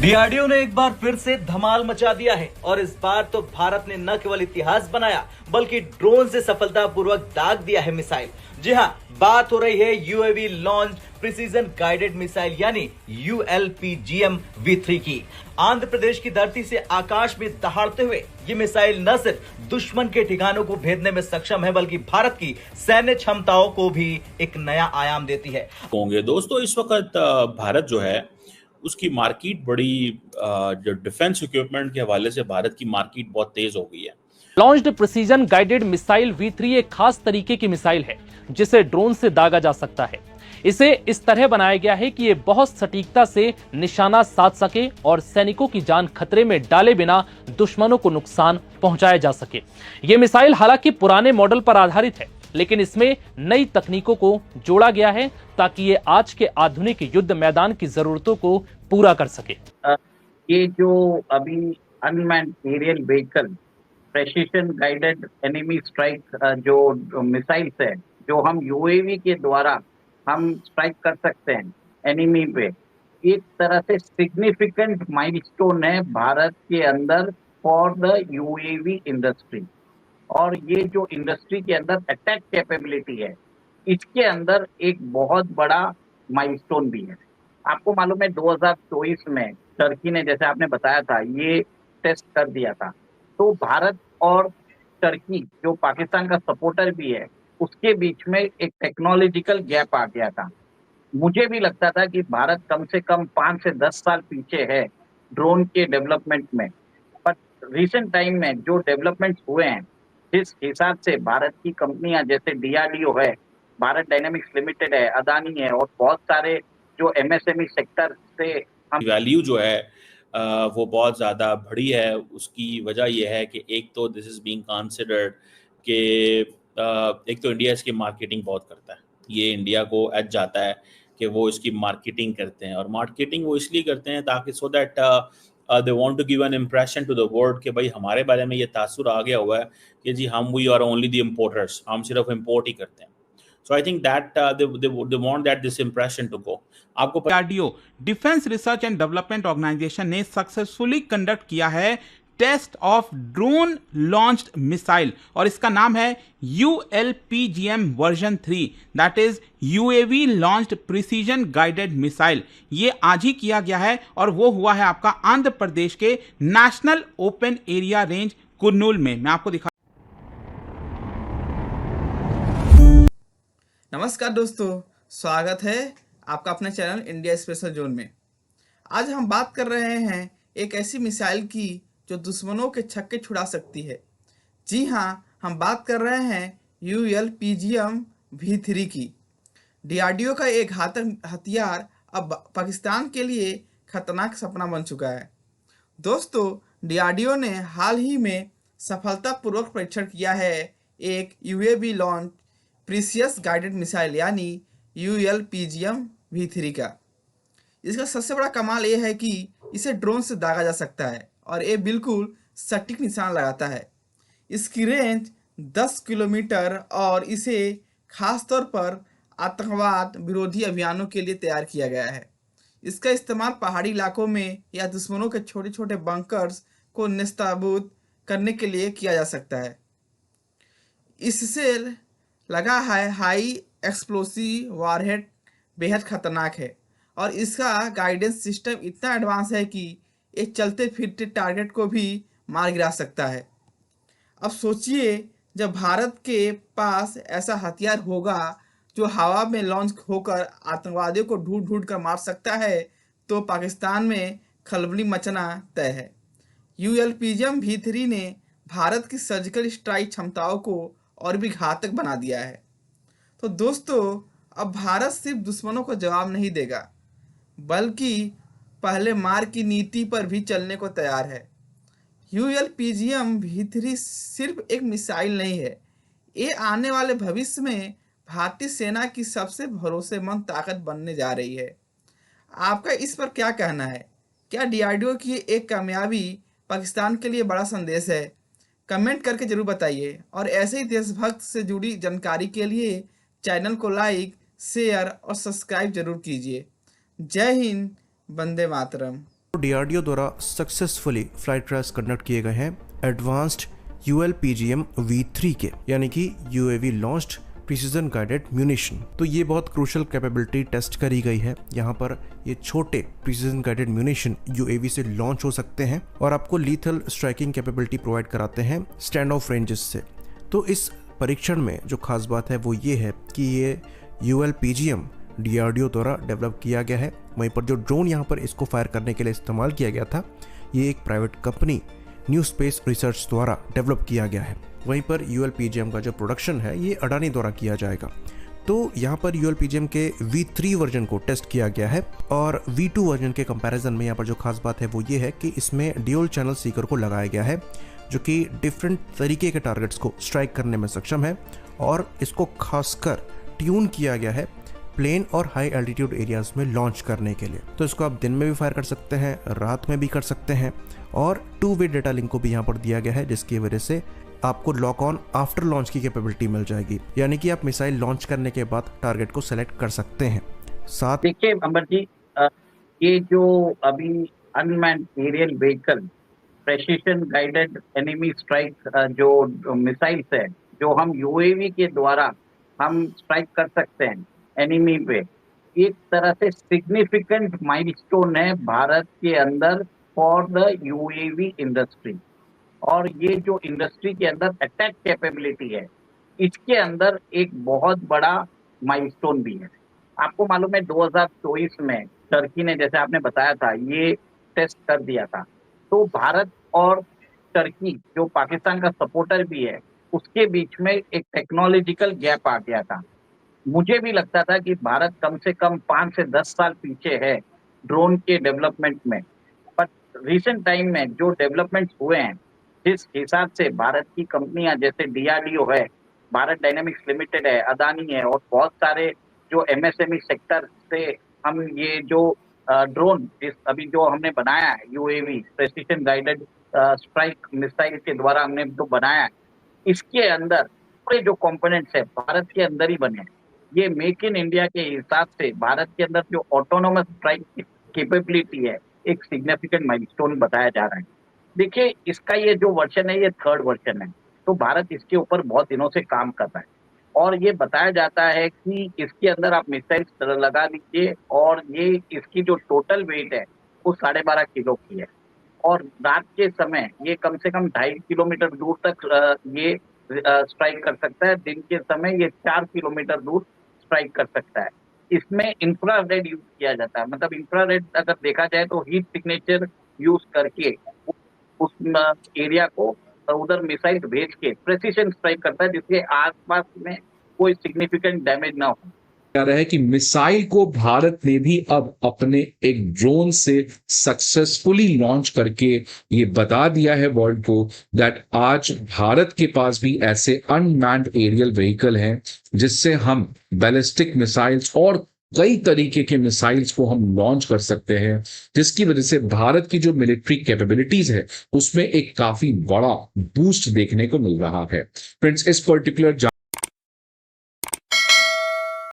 DRDO ने एक बार फिर से धमाल मचा दिया है और इस बार तो भारत ने न केवल इतिहास बनाया बल्कि ड्रोन से सफलतापूर्वक दाग दिया है मिसाइल। जी हां, बात हो रही है UAV launch precision guided missile यानी ULPGM V3 की। आंध्र प्रदेश की धरती से आकाश में दहाड़ते हुए ये मिसाइल न सिर्फ दुश्मन के ठिकानों को भेदने में सक्षम है बल्कि भारत की सैन्य क्षमताओं को भी एक नया आयाम देती है। होंगे दोस्तों, इस वक्त भारत जो है उसकी मार्केट बड़ी जो डिफेंस इक्विपमेंट के हवाले से भारत की मार्केट बहुत तेज हो गई है। Launched precision guided missile V3 एक खास तरीके की मिसाइल है जिसे ड्रोन से दागा जा सकता है। इसे इस तरह बनाया गया है कि ये बहुत सटीकता से निशाना साध सके और सैनिकों की जान खतरे में डाले बिना दुश्मनों को नुकसान पहुंचाया जा सके। ये मिसाइल हालांकि पुराने मॉडल पर आधारित है, लेकिन इसमें नई तकनीकों को जोड़ा गया है ताकि ये आज के आधुनिक युद्ध मैदान की जरूरतों को पूरा कर सके। ये जो अभी unmanned aerial vehicle precision guided enemy strike जो मिसाइल्स है, जो हम यूएवी के द्वारा हम स्ट्राइक कर सकते हैं एनिमी पे, एक तरह से सिग्निफिकेंट माइलस्टोन है भारत के अंदर फॉर द यूएवी इंडस्ट्री। और ये जो इंडस्ट्री के अंदर अटैक कैपेबिलिटी है, इसके अंदर एक बहुत बड़ा माइलस्टोन भी है। आपको मालूम है 2024 में टर्की ने, जैसे आपने बताया था, ये टेस्ट कर दिया था। तो भारत और टर्की, जो पाकिस्तान का सपोर्टर भी है, उसके बीच में एक टेक्नोलॉजिकल गैप आ गया था। मुझे भी लगता था कि भारत कम से कम 5 से 10 साल पीछे है ड्रोन के डेवलपमेंट में। बट रिसेंट टाइम में जो डेवलपमेंट्स हुए हैं, जिस हिसाब से भारत की कंपनियां जैसे डीआरडीओ है, भारत डायनेमिक्स लिमिटेड है, अदानी है और बहुत सारे जो एमएसएमई सेक्टर से हम वैल्यू जो है वो बहुत ज़्यादा बढ़ी है। उसकी वजह यह है कि एक तो दिस इज़ बीइंग कंसिडर्ड कि एक तो इंडिया इसकी मार्केटिंग बहुत करता है। ये इंडिया को एज जाता है कि वो इसकी मार्केटिंग करते हैं, और मार्केटिंग वो इसलिए करते हैं ताकि so that they want to give an impression to the world कि भाई हमारे बारे में ये तासुर आ गया हुआ है कि जी हम we are only the importers, हम सिर्फ इम्पोर्ट ही करते हैं। So I think that they want that this impression to go. आपको DRDO defence research and development organisation ने सक्सेसफुली कंडक्ट किया है test of drone launched missile, और इसका नाम है ULPGM version 3, that is UAV launched precision guided missile. ये आज ही किया गया है और वो हुआ है आपका आंध्र प्रदेश के national open area range Kurnool में। मैं आपको दिखा। नमस्कार दोस्तों, स्वागत है आपका अपने चैनल इंडिया स्पेशल जोन में। आज हम बात कर रहे हैं एक ऐसी मिसाइल की जो दुश्मनों के छक्के छुड़ा सकती है। जी हाँ, हम बात कर रहे हैं ULPGM V3 की। डीआरडीओ का एक घातक हथियार अब पाकिस्तान के लिए खतरनाक सपना बन चुका है। दोस्तों, डीआरडीओ ने हाल ही में सफलतापूर्वक परीक्षण किया है एक UAV launch precious guided missile यानी ULPGM V3 का। इसका सबसे बड़ा कमाल ये है कि इसे ड्रोन से दागा जा सकता है और ये बिल्कुल सटीक निशान लगाता है। इसकी रेंज 10 किलोमीटर और इसे खास तौर पर आतंकवाद विरोधी अभियानों के लिए तैयार किया गया है। इसका इस्तेमाल पहाड़ी इलाकों में या दुश्मनों के छोटे छोटे बंकर्स को नेस्तनाबूद करने के लिए किया जा सकता है। इससे लगा है हाई एक्सप्लोसिव वारहेड बेहद खतरनाक है और इसका गाइडेंस सिस्टम इतना एडवांस है कि ये चलते फिरते टारगेट को भी मार गिरा सकता है। अब सोचिए, जब भारत के पास ऐसा हथियार होगा जो हवा में लॉन्च होकर आतंकवादियों को ढूंढ ढूंढ कर मार सकता है, तो पाकिस्तान में खलबली मचना तय है। ULPGM V3 ने भारत की सर्जिकल स्ट्राइक क्षमताओं को और भी घातक बना दिया है। तो दोस्तों, अब भारत सिर्फ दुश्मनों को जवाब नहीं देगा बल्कि पहले मार की नीति पर भी चलने को तैयार है। ULPGM V3 सिर्फ एक मिसाइल नहीं है, ये आने वाले भविष्य में भारतीय सेना की सबसे भरोसेमंद ताकत बनने जा रही है। आपका इस पर क्या कहना है? क्या डीआरडीओ की एक कामयाबी पाकिस्तान के लिए बड़ा संदेश है? कमेंट करके जरूर बताइए और ऐसे ही देशभक्त से जुड़ी जानकारी के लिए चैनल को लाइक, शेयर और सब्सक्राइब जरूर कीजिए। जय हिंद, वंदे मातरम। डीआरडीओ द्वारा सक्सेसफुली फ्लाइट ट्रायल्स कंडक्ट किए गए हैं एडवांस्ड ULPGM V3 के, यानी कि UAV launched precision guided munition. तो ये बहुत क्रूशल कैपेबिलिटी टेस्ट करी गई है। यहाँ पर ये छोटे प्रिसीजन गाइडेड म्यूनिशन UAV से लॉन्च हो सकते हैं और आपको लीथल स्ट्राइकिंग कैपेबिलिटी प्रोवाइड कराते हैं स्टैंड ऑफ रेंजेस से। तो इस परीक्षण में जो खास बात है वो ये है कि ये ULPGM DRDO द्वारा डेवलप किया गया है। वहीं पर जो ड्रोन यहाँ पर इसको फायर करने के लिए इस्तेमाल किया गया था, ये एक private company new space research द्वारा डेवलप किया गया है। वहीं पर ULPGM का जो प्रोडक्शन है ये अडानी द्वारा किया जाएगा। तो यहाँ पर ULPGM के V3 वर्जन को टेस्ट किया गया है और V2 वर्जन के कंपैरिजन में यहाँ पर जो खास बात है वो ये है कि इसमें ड्यूल चैनल सीकर को लगाया गया है, जो कि डिफरेंट तरीके के टारगेट्स को स्ट्राइक करने में सक्षम है और इसको खासकर ट्यून किया गया है प्लेन और हाई एल्टीट्यूड एरियाज में लॉन्च करने के लिए। तो इसको आप दिन में भी फायर कर सकते हैं, रात में भी कर सकते हैं और 2-वे डेटा लिंक को भी यहाँ पर दिया गया है, जिसकी वजह से आपको लॉक ऑन आफ्टर लॉन्च की कैपेबिलिटी मिल जाएगी, यानी कि आप मिसाइल लॉन्च करने के बाद टारगेट को सेलेक्ट कर सकते हैं। साथ देखिए अंबर जी, ये जो अभी unmanned aerial vehicle precision guided enemy strike जो मिसाइल्स है, जो हम UAV के द्वारा हम स्ट्राइक कर सकते हैं एनिमी पे, एक तरह से सिग्निफिकेंट माइलस्टोन है भारत के अंदर फॉर द UAV इंडस्ट्री। और ये जो इंडस्ट्री के अंदर अटैक कैपेबिलिटी है, इसके अंदर एक बहुत बड़ा माइलस्टोन भी है। आपको मालूम है 2024 में टर्की ने, जैसे आपने बताया था, ये टेस्ट कर दिया था। तो भारत और टर्की, जो पाकिस्तान का सपोर्टर भी है, उसके बीच में एक टेक्नोलॉजिकल गैप आ गया था। मुझे भी लगता था कि भारत कम से कम 5 से 10 साल पीछे है ड्रोन के डेवलपमेंट में। पर रिसेंट टाइम में जो डेवलपमेंट्स हुए हैं, जिस हिसाब से भारत की कंपनियां जैसे DRDO है, भारत डायनेमिक्स लिमिटेड है, अदानी है और बहुत सारे जो MSME सेक्टर से हम ये जो ड्रोन अभी जो हमने बनाया है UAV precision guided strike missile के द्वारा हमने जो बनाया है, इसके अंदर पूरे जो कंपोनेंट्स है भारत के अंदर ही बने हैं। ये मेक इन इंडिया के हिसाब से भारत के अंदर जो ऑटोनोमस स्ट्राइक कैपेबिलिटी है, एक सिग्निफिकेंट माइलस्टोन बताया जा रहा है। देखिए, इसका ये जो वर्जन है, ये 3rd वर्जन है। तो भारत इसके ऊपर बहुत दिनों से काम कर रहा है और ये बताया जाता है कि इसके अंदर आप मिसाइल लगा दीजिए और ये इसकी जो टोटल वेट है वो 12.5 किलो की है और रात के समय ये कम से कम 2.5 किलोमीटर दूर तक ये स्ट्राइक कर सकता है। दिन के समय ये 4 किलोमीटर दूर स्ट्राइक कर सकता है। इसमें इंफ्रारेड यूज किया जाता है। मतलब इंफ्रारेड अगर देखा जाए तो हीट सिग्नेचर यूज करके उस एरिया को उधर मिसाइल भेज के प्रेसिशन स्ट्राइक करता है, जिसके आसपास में कोई सिग्निफिकेंट डैमेज ना हो। कह रहा है कि मिसाइल को भारत ने भी अब अपने एक ड्रोन से सक्सेसफुली लॉन्च करके ये बता दिया है वर्ल्ड को दैट आज भारत के पास भी ऐसे अनमैन्ड एरियल व्हीकल हैं जिससे हम बैलिस्टिक मिसाइल्स और कई तरीके के मिसाइल्स को हम लॉन्च कर सकते हैं, जिसकी वजह से भारत की जो मिलिट्री कैपेबिलिटीज है उसमें एक काफी बड़ा बूस्ट देखने को मिल रहा है। फ्रेंड्स, इस पर्टिकुलर